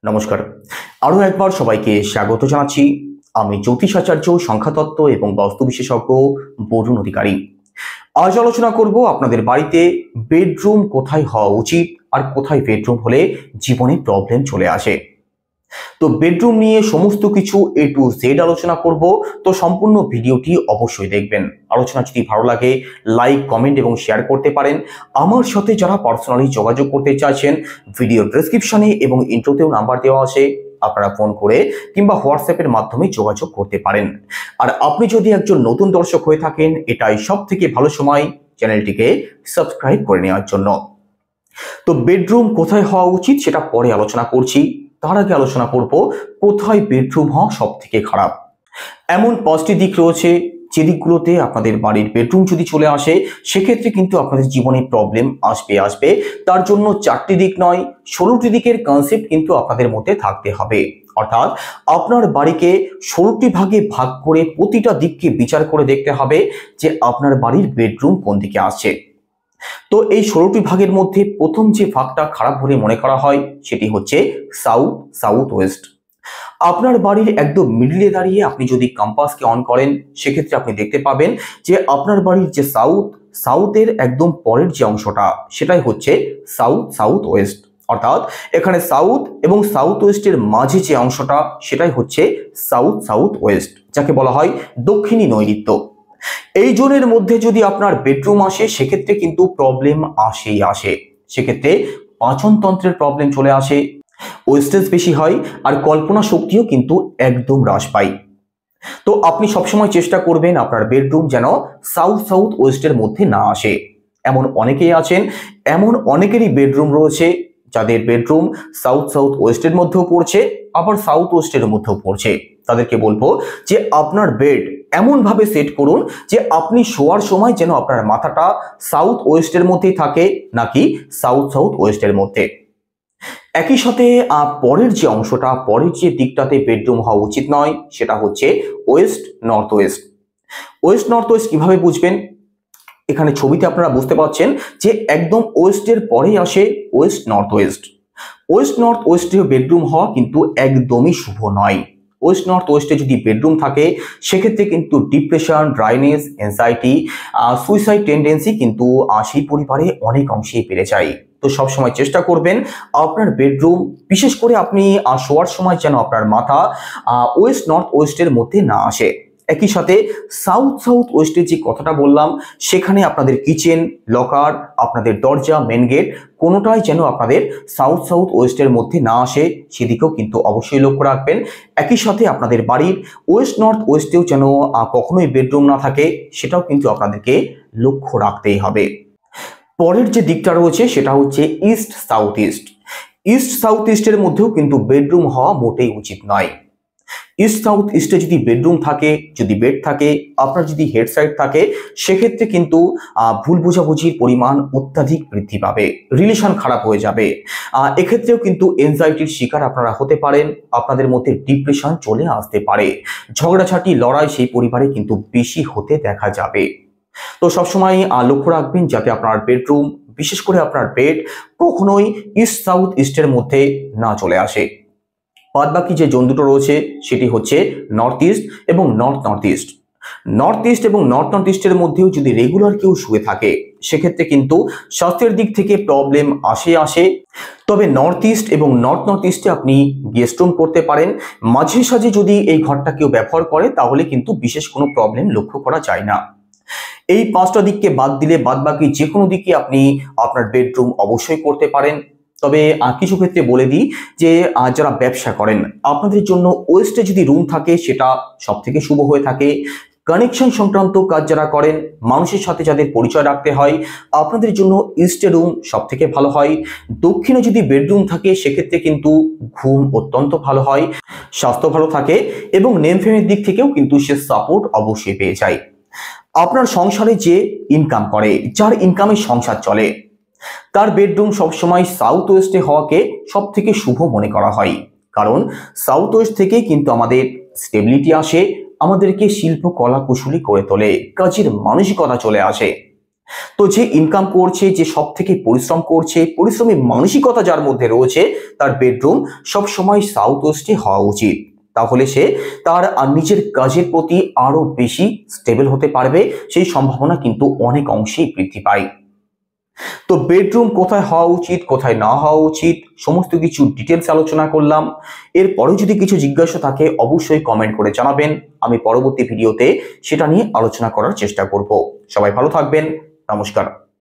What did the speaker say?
নমস্কার। আরও একবার সবাইকে স্বাগত জানাচ্ছি। আমি জ্যোতিষাচার্য, সংখ্যাতত্ত্ব এবং বাস্তু বিশেষজ্ঞ বরুণ অধিকারী। আজ আলোচনা করব আপনাদের বাড়িতে বেডরুম কোথায় হওয়া উচিত আর কোথায় বেডরুম হলে জীবনে প্রবলেম চলে আসে। তো বেডরুম নিয়ে সমস্ত কিছু A to Z আলোচনা করব। তো সম্পূর্ণ ভিডিওটি অবশ্যই দেখবেন। আলোচনা যদি ভালো লাগে লাইক, কমেন্ট এবং শেয়ার করতে পারেন। আমার সাথে যারা পার্সোনালি যোগাযোগ করতে চাইছেন, ভিডিও ডেসক্রিপশনে এবং ইন্ট্রোতেও নাম্বার দেওয়া আছে, আপনারা ফোন করে কিংবা হোয়াটসঅ্যাপের মাধ্যমে যোগাযোগ করতে পারেন। আর আপনি যদি একজন নতুন দর্শক হয়ে থাকেন, এটাই সব থেকে ভালো সময় চ্যানেলটিকে সাবস্ক্রাইব করে নেওয়ার জন্য। তো বেডরুম কোথায় হওয়া উচিত সেটা পরে আলোচনা করছি। তার আগে আলোচনা করব কোথায় বেডরুম হওয়া সব থেকে খারাপ। এমন 5টি দিক রয়েছে যে দিকগুলোতে আপনাদের বাড়ির বেডরুম যদি চলে আসে সেক্ষেত্রে কিন্তু আপনাদের জীবনে প্রবলেম আসবে। তার জন্য 4টি দিক নয়, 16টি দিকের কনসেপ্ট কিন্তু আপনাদের মধ্যে থাকতে হবে। অর্থাৎ আপনার বাড়িকে 16টি ভাগে ভাগ করে প্রতিটা দিককে বিচার করে দেখতে হবে যে আপনার বাড়ির বেডরুম কোন দিকে আসছে। তো এই 16টি ভাগের মধ্যে প্রথম যে ভাগটা খারাপ বলে মনে করা হয় সেটি হচ্ছে সাউথ ওয়েস্ট। আপনার বাড়ির একদম মিডলে দাঁড়িয়ে আপনি যদি কম্পাসকে অন করেন সেক্ষেত্রে আপনি দেখতে পাবেন যে আপনার বাড়ির যে সাউথের একদম পরের যে অংশটা সেটাই হচ্ছে সাউথ ওয়েস্ট। অর্থাৎ এখানে সাউথ এবং সাউথ ওয়েস্টের মাঝে যে অংশটা সেটাই হচ্ছে সাউথ ওয়েস্ট, যাকে বলা হয় দক্ষিণী নৈঋত্য। এই জোনের মধ্যে যদি আপনার বেডরুম আসে সেক্ষেত্রে কিন্তু প্রবলেম আসে। সেক্ষেত্রে পাচনতন্ত্রের প্রবলেম চলে আসে, ওয়েস্টেজ বেশি হয় আর কল্পনা শক্তিও কিন্তু একদম হ্রাস পায়। তো আপনি সবসময় চেষ্টা করবেন আপনার বেডরুম যেন সাউথ ওয়েস্টের মধ্যে না আসে। এমন অনেকেই আছেন, এমন অনেকেরই বেডরুম রয়েছে যাদের বেডরুম সাউথ ওয়েস্টের মধ্যেও পড়ছে, আবার সাউথ ওয়েস্টের মধ্যেও পড়ছে। তাদেরকে বলবো যে আপনার বেড এমনভাবে সেট করুন যে আপনি শোয়ার সময় যেন আপনার মাথাটা সাউথ ওয়েস্টের মধ্যেই থাকে, নাকি সাউথ ওয়েস্টের মধ্যে। একই সাথে পরের যে দিকটাতে বেডরুম হওয়া উচিত নয় সেটা হচ্ছে ওয়েস্ট নর্থ ওয়েস্ট কিভাবে বুঝবেন? এখানে ছবিতে আপনারা বুঝতে পারছেন যে একদম ওয়েস্টের পরেই আসে ওয়েস্ট নর্থ ওয়েস্টে বেডরুম হওয়া কিন্তু একদমই শুভ নয়। ওয়েস্ট নর্থ ওয়েস্টে যদি বেডরুম থাকে সেক্ষেত্রে কিন্তু depression, dryness, anxiety, suicide tendency কিন্তু সেই পরিবারে অনেক অংশেই বেড়ে যায়। তো সবসময় চেষ্টা করবেন আপনার বেডরুম, বিশেষ করে আপনি শোয়ার সময় যেন আপনার মাথা ওয়েস্ট নর্থ ওয়েস্টের মধ্যে না আসে। একই সাথে সাউথ ওয়েস্টের যে কথাটা বললাম সেখানে আপনাদের কিচেন, লকার, আপনাদের দরজা, মেন গেট কোনোটাই যেন আপনাদের সাউথ ওয়েস্টের মধ্যে না আসে, সেদিকেও কিন্তু অবশ্যই লক্ষ্য রাখবেন। একই সাথে আপনাদের বাড়ির ওয়েস্ট নর্থ ওয়েস্টেও যেন কখনোই বেডরুম না থাকে, সেটাও কিন্তু আপনাদেরকে লক্ষ্য রাখতেই হবে। পরের যে দিকটা রয়েছে সেটা হচ্ছে ইস্ট সাউথ ইস্টের মধ্যেও কিন্তু বেডরুম হওয়া মোটেই উচিত নয়। সাউথ ইস্টে যদি বেডরুম থাকে, যদি বেড থাকে, আপনার যদি হেড সাইড থাকে সেক্ষেত্রে কিন্তু ভুল বোঝাবুঝির পরিমাণ অত্যাধিক বৃদ্ধি পাবে, রিলেশন খারাপ হয়ে যাবে। এক্ষেত্রেও কিন্তু এনজাইটির শিকার আপনারা হতে পারেন, আপনাদের মধ্যে ডিপ্রেশন চলে আসতে পারে, ঝগড়াঝাটি, লড়াই সেই পরিবারে কিন্তু বেশি হতে দেখা যাবে। তো সবসময় লক্ষ্য রাখবেন যাতে আপনার বেডরুম, বিশেষ করে আপনার বেড কখনোই সাউথ ইস্টের মধ্যে না চলে আসে। বাদ বাকি যে জোন দুটো রয়েছে সেটি হচ্ছে নর্থ ইস্ট এবং নর্থ ইস্টের মধ্যেও যদি রেগুলার কেউ শুয়ে থাকে সেক্ষেত্রে কিন্তু স্বাস্থ্যের দিক থেকে প্রবলেম আসে। তবে নর্থ ইস্ট এবং নর্থ ইস্টে আপনি গেস্ট রুম করতে পারেন। মাঝে সাঝে যদি এই ঘরটা কেউ ব্যবহার করে তাহলে কিন্তু বিশেষ কোনো প্রবলেম লক্ষ্য করা যায় না। এই 5টা দিককে বাদ দিলে বাদ বাকি যে কোনো দিকে আপনি আপনার বেডরুম অবশ্যই করতে পারেন। তবে কিছু ক্ষেত্রে বলে দিই যে যারা ব্যবসা করেন আপনাদের জন্য ওয়েস্টে যদি রুম থাকে সেটা সব থেকে শুভ হয়ে থাকে। কানেকশন সংক্রান্ত কাজ যারা করেন, মানুষের সাথে যাদের পরিচয় রাখতে হয়, আপনাদের জন্য ইস্টে রুম সব থেকে ভালো হয়। দক্ষিণে যদি বেডরুম থাকে সেক্ষেত্রে কিন্তু ঘুম অত্যন্ত ভালো হয়, স্বাস্থ্য ভালো থাকে এবং নেমফেমের দিক থেকেও কিন্তু সে সাপোর্ট অবশ্যই পেয়ে যায়। আপনার সংসারে যে ইনকাম করে, যার ইনকামে সংসার চলে, তার বেডরুম সবসময় সাউথ ওয়েস্টে হওয়াকে সব থেকে শুভ মনে করা হয়। কারণ সাউথ ওয়েস্ট থেকে কিন্তু আমাদের স্টেবিলিটি আসে, আমাদেরকে শিল্প কলা কুশলী করে তোলে, কাজের মানসিকতা চলে আসে। তো যে ইনকাম করছে, যে সব থেকে পরিশ্রম করছে, পরিশ্রমী মানসিকতা যার মধ্যে রয়েছে, তার বেডরুম সবসময় সাউথ ওয়েস্টে হওয়া উচিত। তাহলে সে তার নিজের কাজের প্রতি আরো বেশি স্টেবল হতে পারবে, সেই সম্ভাবনা কিন্তু অনেক অংশেই বৃদ্ধি পায়। তো বেডরুম কোথায় হওয়া উচিত, কোথায় না হওয়া উচিত, সমস্ত কিছু ডিটেলস আলোচনা করলাম। এরপরে যদি কিছু জিজ্ঞাসা থাকে অবশ্যই কমেন্ট করে জানাবেন, আমি পরবর্তী ভিডিওতে সেটা নিয়ে আলোচনা করার চেষ্টা করব। সবাই ভালো থাকবেন, নমস্কার।